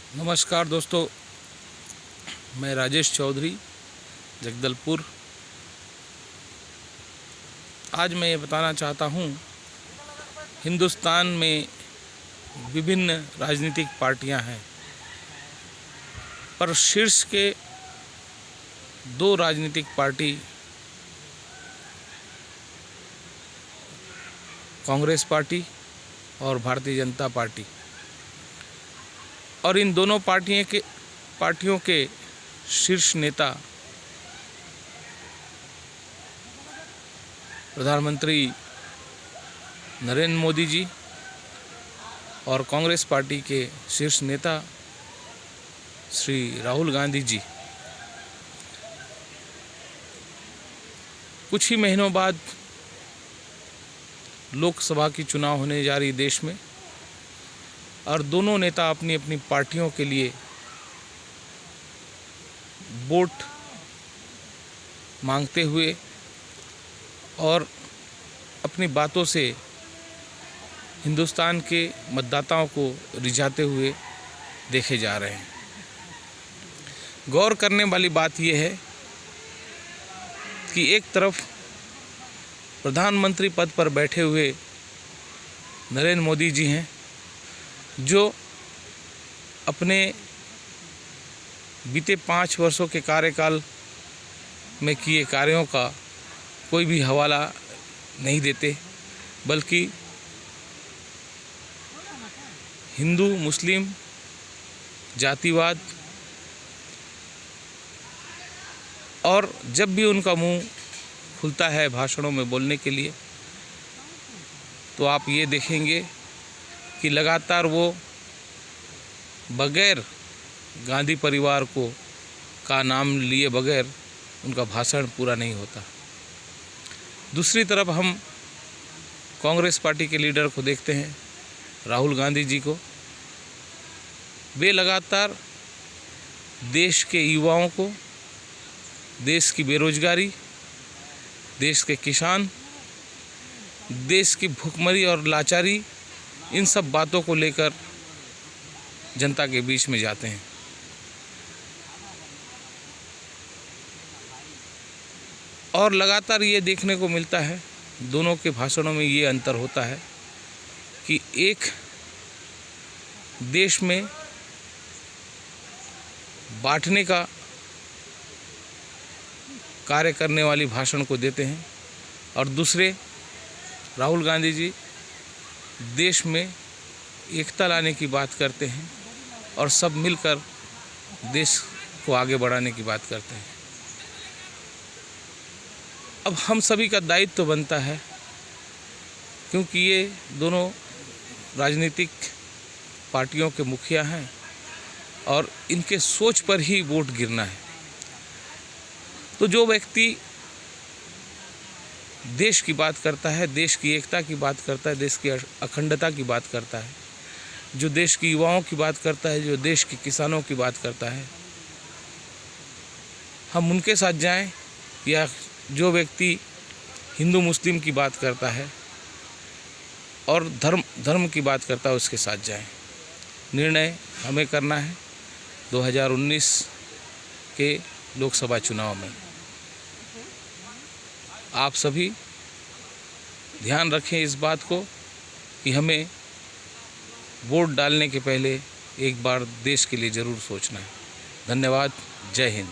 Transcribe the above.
नमस्कार दोस्तों, मैं राजेश चौधरी जगदलपुर। आज मैं ये बताना चाहता हूँ, हिंदुस्तान में विभिन्न राजनीतिक पार्टियां हैं, पर शीर्ष के दो राजनीतिक पार्टी कांग्रेस पार्टी और भारतीय जनता पार्टी, और इन दोनों पार्टियों के शीर्ष नेता प्रधानमंत्री नरेंद्र मोदी जी और कांग्रेस पार्टी के शीर्ष नेता श्री राहुल गांधी जी कुछ ही महीनों बाद लोकसभा की चुनाव होने जा रही देश में, और दोनों नेता अपनी अपनी पार्टियों के लिए वोट मांगते हुए और अपनी बातों से हिंदुस्तान के मतदाताओं को रिझाते हुए देखे जा रहे हैं। गौर करने वाली बात यह है कि एक तरफ प्रधानमंत्री पद पर बैठे हुए नरेंद्र मोदी जी हैं, जो अपने बीते 5 वर्षों के कार्यकाल में किए कार्यों का कोई भी हवाला नहीं देते, बल्कि हिंदू मुस्लिम जातिवाद, और जब भी उनका मुंह खुलता है भाषणों में बोलने के लिए, तो आप ये देखेंगे कि लगातार वो बगैर गांधी परिवार का नाम लिए बगैर उनका भाषण पूरा नहीं होता। दूसरी तरफ हम कांग्रेस पार्टी के लीडर को देखते हैं, राहुल गांधी जी को। वे लगातार देश के युवाओं को, देश की बेरोजगारी, देश के किसान, देश की भुखमरी और लाचारी, इन सब बातों को लेकर जनता के बीच में जाते हैं। और लगातार ये देखने को मिलता है, दोनों के भाषणों में ये अंतर होता है कि एक देश में बांटने का कार्य करने वाली भाषण को देते हैं, और दूसरे राहुल गांधी जी देश में एकता लाने की बात करते हैं और सब मिलकर देश को आगे बढ़ाने की बात करते हैं। अब हम सभी का दायित्व बनता है, क्योंकि ये दोनों राजनीतिक पार्टियों के मुखिया हैं और इनके सोच पर ही वोट गिरना है। तो जो व्यक्ति देश की बात करता है, देश की एकता की बात करता है, देश की अखंडता की बात करता है, जो देश के युवाओं की बात करता है, जो देश के किसानों की बात करता है, हम उनके साथ जाएं, या जो व्यक्ति हिंदू मुस्लिम की बात करता है और धर्म की बात करता है, उसके साथ जाएं। निर्णय हमें करना है 2019 के लोकसभा चुनाव में। आप सभी ध्यान रखें इस बात को कि हमें वोट डालने के पहले एक बार देश के लिए ज़रूर सोचना है। धन्यवाद। जय हिंद।